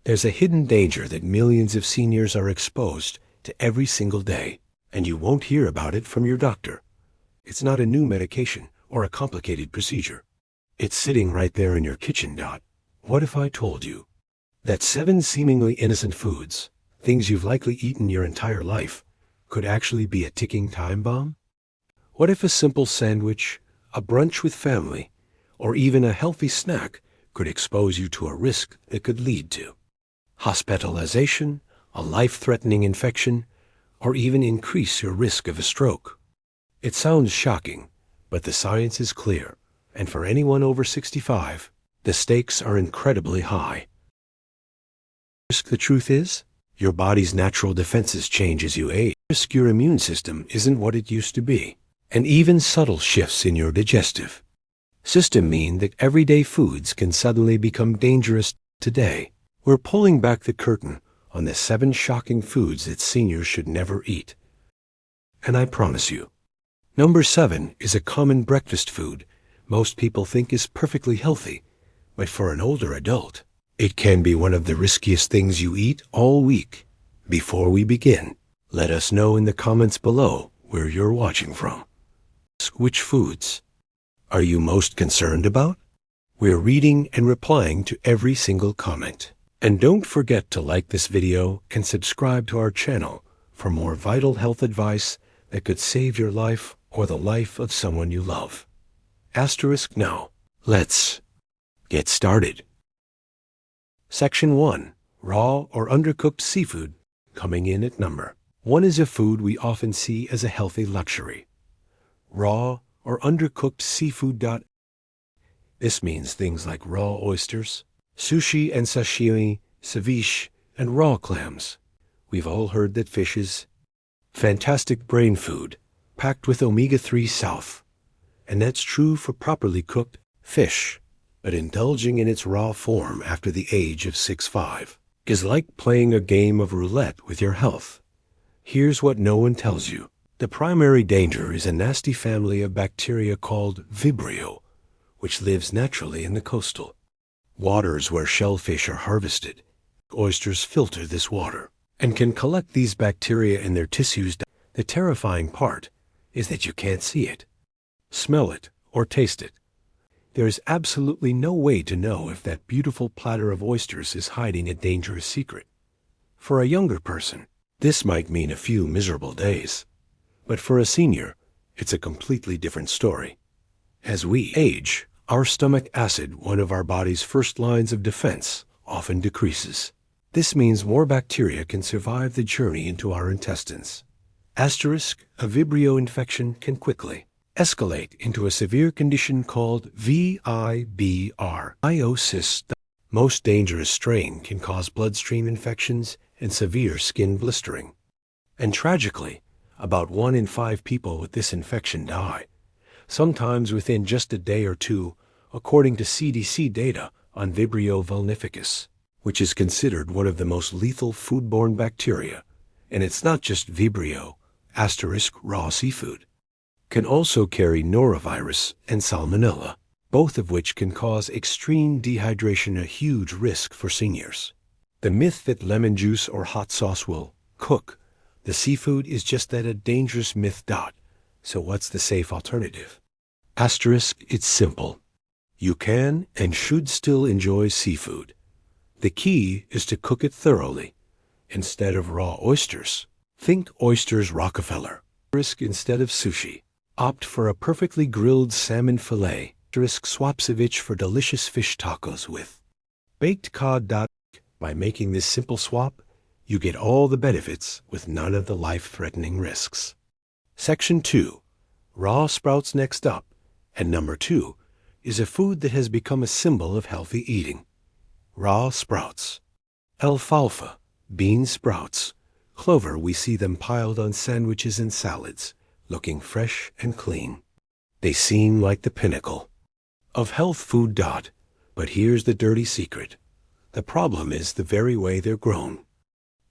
There's a hidden danger that millions of seniors are exposed to every single day, and you won't hear about it from your doctor. It's not a new medication or a complicated procedure. It's sitting right there in your kitchen. What if I told you that 7 seemingly innocent foods, things you've likely eaten your entire life, could actually be a ticking time bomb? What if a simple sandwich, a brunch with family, or even a healthy snack could expose you to a risk it could lead to hospitalization, a life-threatening infection, or even increase your risk of a stroke? It sounds shocking, but the science is clear, and for anyone over 65, the stakes are incredibly high. The truth is, your body's natural defenses change as you age. Your immune system isn't what it used to be, and even subtle shifts in your digestive system mean that everyday foods can suddenly become dangerous. Today, we're pulling back the curtain on the 7 shocking foods that seniors should never eat. And I promise you, number 7 is a common breakfast food most people think is perfectly healthy, but for an older adult, it can be one of the riskiest things you eat all week. Before we begin, let us know in the comments below where you're watching from. Which foods are you most concerned about? We're reading and replying to every single comment. And don't forget to like this video and subscribe to our channel for more vital health advice that could save your life or the life of someone you love. Now, let's get started. Section 1. Raw or undercooked seafood. Coming in at number 1 is a food we often see as a healthy luxury. Raw or undercooked seafood. This means things like raw oysters, sushi and sashimi, ceviche, and raw clams. We've all heard that fish is fantastic brain food, packed with omega-3 south. And that's true for properly cooked fish. But indulging in its raw form after the age of 65 is like playing a game of roulette with your health. Here's what no one tells you. The primary danger is a nasty family of bacteria called Vibrio, which lives naturally in the coastal waters where shellfish are harvested. Oysters filter this water and can collect these bacteria in their tissues. The terrifying part is that you can't see it, smell it, or taste it. There is absolutely no way to know if that beautiful platter of oysters is hiding a dangerous secret. For a younger person, this might mean a few miserable days. But for a senior, it's a completely different story. As we age, our stomach acid, one of our body's first lines of defense, often decreases. This means more bacteria can survive the journey into our intestines. A Vibrio infection can quickly escalate into a severe condition called VIBR. Most dangerous strain can cause bloodstream infections and severe skin blistering. And tragically, about 1 in 5 people with this infection die, sometimes within just a day or two, according to CDC data on Vibrio vulnificus, which is considered one of the most lethal foodborne bacteria. And it's not just Vibrio, raw seafood can also carry norovirus and salmonella, both of which can cause extreme dehydration, a huge risk for seniors. The myth that lemon juice or hot sauce will cook the seafood is just that, a dangerous myth. So what's the safe alternative? It's simple. You can and should still enjoy seafood. The key is to cook it thoroughly. Instead of raw oysters, think oysters Rockefeller. Instead of sushi, opt for a perfectly grilled salmon fillet. Swapsevich for delicious fish tacos with baked cod. By making this simple swap, you get all the benefits with none of the life-threatening risks. Section 2. Raw sprouts. Next up, and number 2, is a food that has become a symbol of healthy eating. Raw sprouts. Alfalfa, bean sprouts, clover. We see them piled on sandwiches and salads, looking fresh and clean. They seem like the pinnacle of health food. But here's the dirty secret. The problem is the very way they're grown.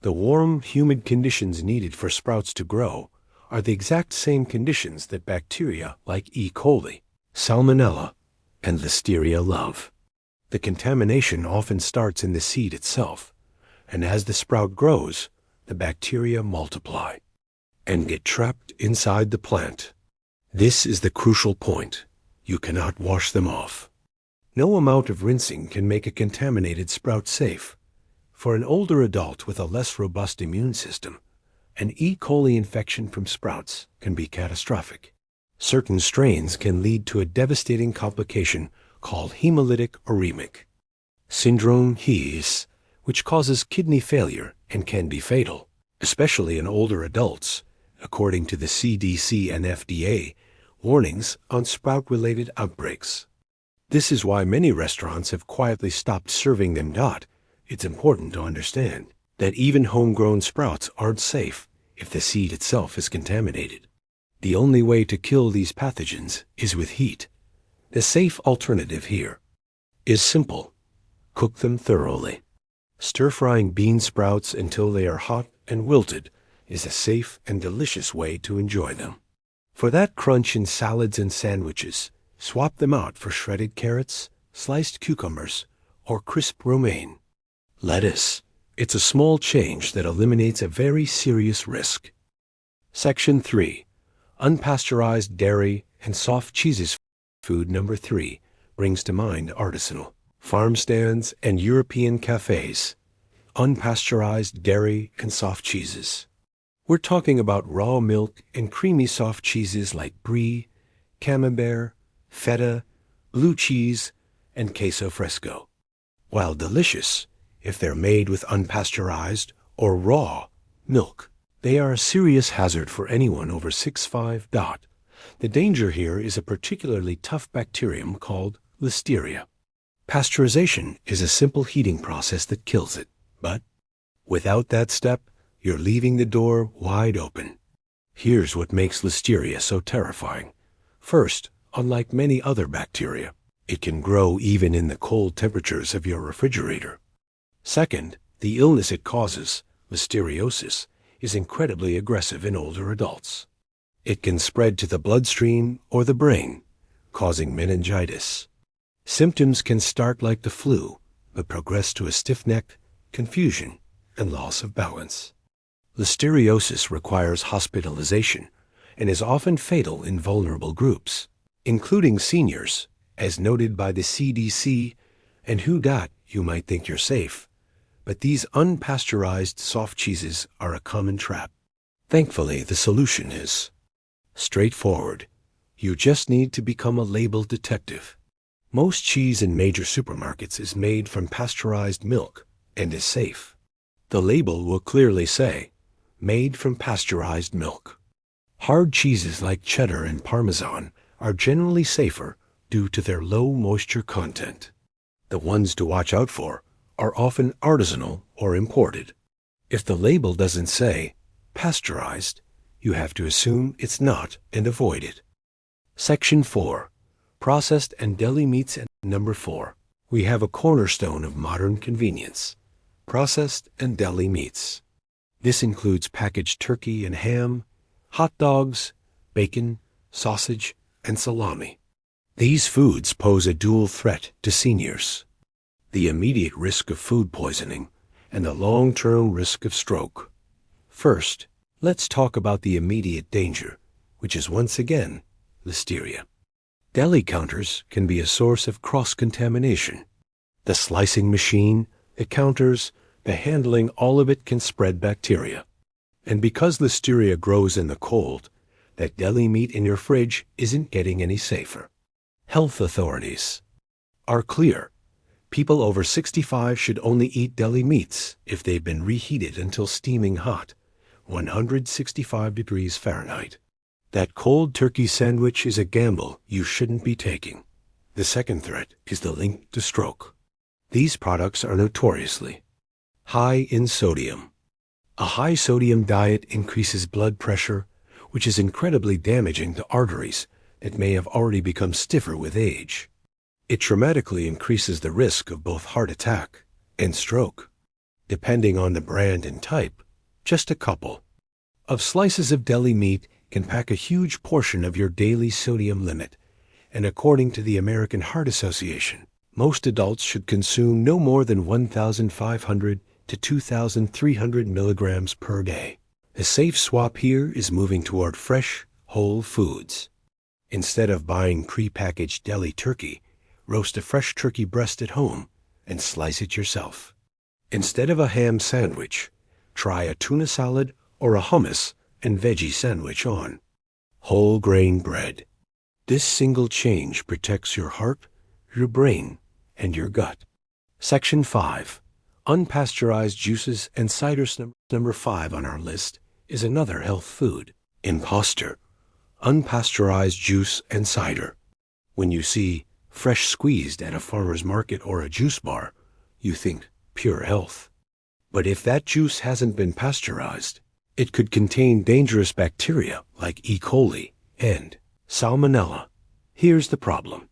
The warm, humid conditions needed for sprouts to grow are the exact same conditions that bacteria like E. coli, salmonella, and listeria love. The contamination often starts in the seed itself, And as the sprout grows, the bacteria multiply and get trapped inside the plant. This is the crucial point. You cannot wash them off. No amount of rinsing can make a contaminated sprout safe. For an older adult with a less robust immune system, an E. coli infection from sprouts can be catastrophic. Certain strains can lead to a devastating complication called hemolytic uremic syndrome (HES), which causes kidney failure and can be fatal, especially in older adults, according to the CDC and FDA warnings on sprout-related outbreaks. This is why many restaurants have quietly stopped serving them. It's important to understand that even homegrown sprouts aren't safe if the seed itself is contaminated. The only way to kill these pathogens is with heat. The safe alternative here is simple. Cook them thoroughly. Stir-frying bean sprouts until they are hot and wilted is a safe and delicious way to enjoy them. For that crunch in salads and sandwiches, swap them out for shredded carrots, sliced cucumbers, or crisp romaine. Lettuce. It's a small change that eliminates a very serious risk. Section 3. Unpasteurized dairy and soft cheeses. Food number 3 brings to mind artisanal farm stands and European cafes. Unpasteurized dairy and soft cheeses. We're talking about raw milk and creamy soft cheeses like brie, camembert, feta, blue cheese, and queso fresco. While delicious, if they're made with unpasteurized or raw milk, they are a serious hazard for anyone over 6'5". The danger here is a particularly tough bacterium called Listeria. Pasteurization is a simple heating process that kills it, but without that step, you're leaving the door wide open. Here's what makes Listeria so terrifying. First, unlike many other bacteria, it can grow even in the cold temperatures of your refrigerator. Second, the illness it causes, listeriosis, is incredibly aggressive in older adults. It can spread to the bloodstream or the brain, causing meningitis. Symptoms can start like the flu, but progress to a stiff neck, confusion, and loss of balance. Listeriosis requires hospitalization and is often fatal in vulnerable groups, including seniors, as noted by the CDC and WHO. You might think you're safe, but these unpasteurized soft cheeses are a common trap. Thankfully, the solution is straightforward. You just need to become a label detective. Most cheese in major supermarkets is made from pasteurized milk and is safe. The label will clearly say, made from pasteurized milk. Hard cheeses like cheddar and Parmesan are generally safer due to their low moisture content. The ones to watch out for are often artisanal or imported. If the label doesn't say pasteurized, you have to assume it's not and avoid it. Section 4. Processed and deli meats. And number 4. We have a cornerstone of modern convenience. Processed and deli meats. This includes packaged turkey and ham, hot dogs, bacon, sausage, and salami. These foods pose a dual threat to seniors: the immediate risk of food poisoning and the long-term risk of stroke. First, let's talk about the immediate danger, which is once again Listeria. Deli counters can be a source of cross-contamination. The slicing machine, the counters, the handling, all of it can spread bacteria. And because Listeria grows in the cold, that deli meat in your fridge isn't getting any safer. Health authorities are clear. People over 65 should only eat deli meats if they've been reheated until steaming hot, 165 degrees Fahrenheit. That cold turkey sandwich is a gamble you shouldn't be taking. The second threat is the link to stroke. These products are notoriously high in sodium. A high sodium diet increases blood pressure, which is incredibly damaging to arteries that may have already become stiffer with age. It dramatically increases the risk of both heart attack and stroke. Depending on the brand and type, just a couple of slices of deli meat can pack a huge portion of your daily sodium limit, and according to the American Heart Association, most adults should consume no more than 1,500 to 2,300 milligrams per day. The safe swap here is moving toward fresh, whole foods. Instead of buying pre-packaged deli turkey, roast a fresh turkey breast at home and slice it yourself. Instead of a ham sandwich, try a tuna salad or a hummus and veggie sandwich on whole grain bread. This single change protects your heart, your brain, and your gut. Section 5. Unpasteurized juices and ciders. Number 5 on our list is another health food. Imposter. Unpasteurized juice and cider. When you see fresh squeezed at a farmer's market or a juice bar, you think pure health. But if that juice hasn't been pasteurized, it could contain dangerous bacteria like E. coli and Salmonella. Here's the problem.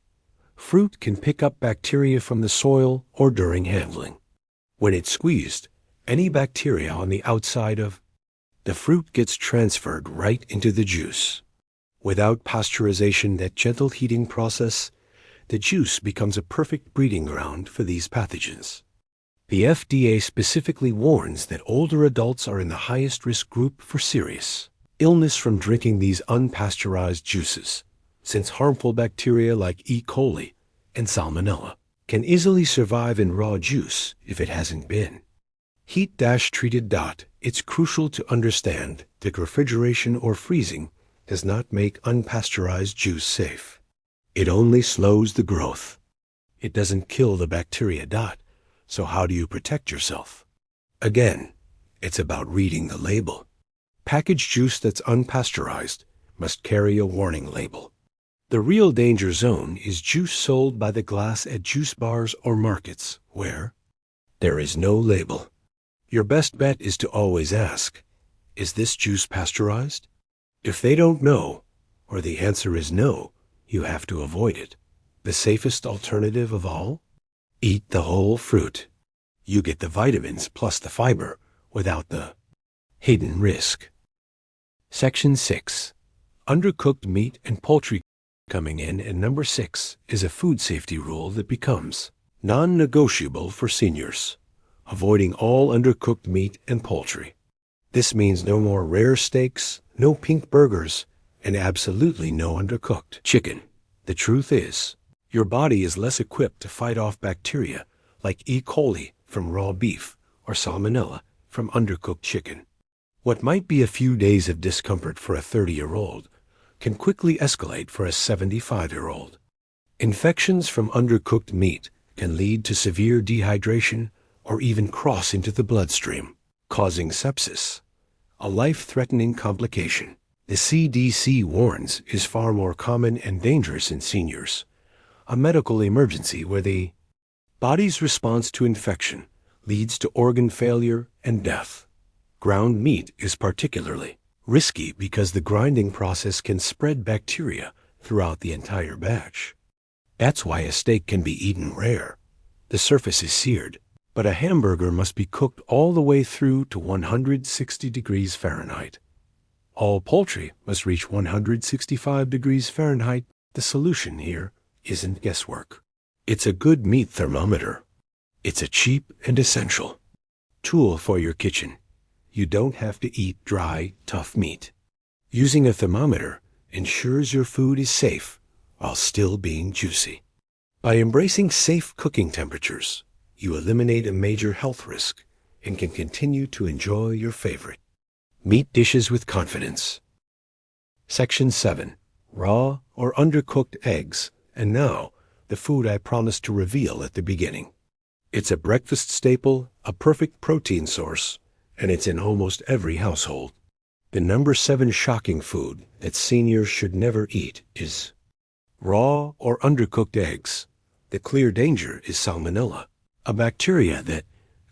Fruit can pick up bacteria from the soil or during handling. When it's squeezed, any bacteria on the outside of the fruit gets transferred right into the juice. Without pasteurization, that gentle heating process, the juice becomes a perfect breeding ground for these pathogens. The FDA specifically warns that older adults are in the highest risk group for serious illness from drinking these unpasteurized juices, since harmful bacteria like E. coli and Salmonella can easily survive in raw juice if it hasn't been heat-treated. It's crucial to understand that refrigeration or freezing does not make unpasteurized juice safe. It only slows the growth. It doesn't kill the bacteria. So how do you protect yourself? Again, it's about reading the label. Packaged juice that's unpasteurized must carry a warning label. The real danger zone is juice sold by the glass at juice bars or markets where there is no label. Your best bet is to always ask, is this juice pasteurized? If they don't know, or the answer is no, you have to avoid it. The safest alternative of all? Eat the whole fruit. You get the vitamins plus the fiber without the hidden risk. Section 6. Undercooked meat and poultry. Coming in at number 6 is a food safety rule that becomes non-negotiable for seniors, avoiding all undercooked meat and poultry. This means no more rare steaks, no pink burgers, and absolutely no undercooked chicken. The truth is, your body is less equipped to fight off bacteria like E. coli from raw beef or Salmonella from undercooked chicken. What might be a few days of discomfort for a 30-year-old can quickly escalate for a 75-year-old. Infections from undercooked meat can lead to severe dehydration or even cross into the bloodstream, causing sepsis, a life-threatening complication. The CDC warns is far more common and dangerous in seniors, a medical emergency where the body's response to infection leads to organ failure and death. Ground meat is particularly risky because the grinding process can spread bacteria throughout the entire batch. That's why a steak can be eaten rare. The surface is seared, but a hamburger must be cooked all the way through to 160 degrees Fahrenheit. All poultry must reach 165 degrees Fahrenheit. The solution here isn't guesswork. It's a good meat thermometer. It's a cheap and essential tool for your kitchen. You don't have to eat dry, tough meat. Using a thermometer ensures your food is safe while still being juicy. By embracing safe cooking temperatures, you eliminate a major health risk and can continue to enjoy your favorite meat dishes with confidence. Section 7. Raw or undercooked eggs. And now, the food I promised to reveal at the beginning. It's a breakfast staple, a perfect protein source, and it's in almost every household. The number 7 shocking food that seniors should never eat is raw or undercooked eggs. The clear danger is Salmonella, a bacteria that,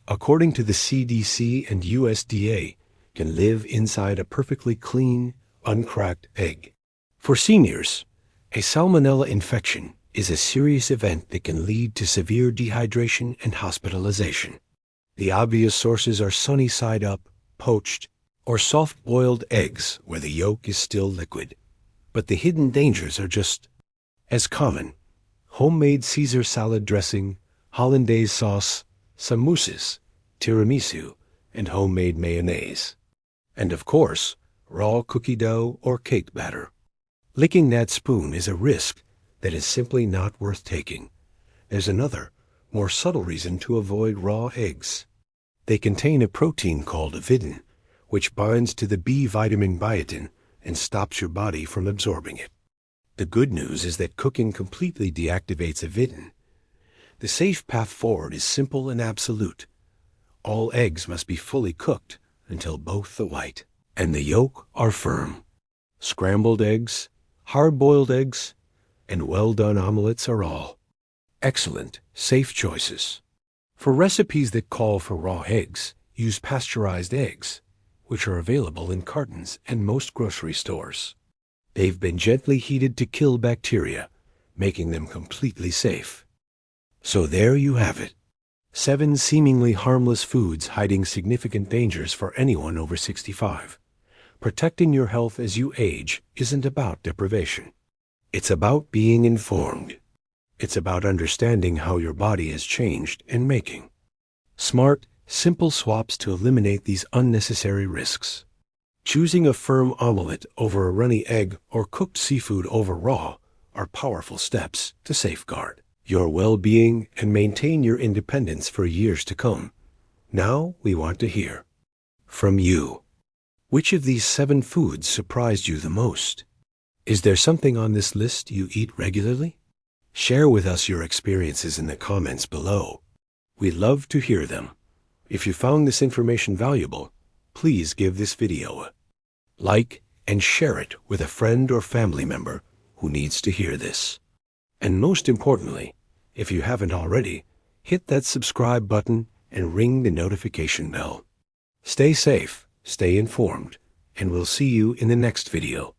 according to the CDC and USDA, can live inside a perfectly clean, uncracked egg. For seniors, a Salmonella infection is a serious event that can lead to severe dehydration and hospitalization. The obvious sources are sunny side up, poached, or soft-boiled eggs where the yolk is still liquid. But the hidden dangers are just as common. Homemade Caesar salad dressing, hollandaise sauce, samosas, tiramisu, and homemade mayonnaise. And of course, raw cookie dough or cake batter. Licking that spoon is a risk that is simply not worth taking. There's another, more subtle reason to avoid raw eggs. They contain a protein called avidin, which binds to the B vitamin biotin and stops your body from absorbing it. The good news is that cooking completely deactivates avidin. The safe path forward is simple and absolute. All eggs must be fully cooked until both the white and the yolk are firm. Scrambled eggs, hard-boiled eggs, and well-done omelets are all excellent, safe choices. For recipes that call for raw eggs, use pasteurized eggs, which are available in cartons and most grocery stores. They've been gently heated to kill bacteria, making them completely safe. So there you have it. 7 seemingly harmless foods hiding significant dangers for anyone over 65. Protecting your health as you age isn't about deprivation. It's about being informed. It's about understanding how your body has changed and making smart, simple swaps to eliminate these unnecessary risks. Choosing a firm omelet over a runny egg or cooked seafood over raw are powerful steps to safeguard your well-being and maintain your independence for years to come. Now we want to hear from you. Which of these 7 foods surprised you the most? Is there something on this list you eat regularly? Share with us your experiences in the comments below. We'd love to hear them. If you found this information valuable, please give this video a like and share it with a friend or family member who needs to hear this. And most importantly, if you haven't already, hit that subscribe button and ring the notification bell. Stay safe, stay informed, and we'll see you in the next video.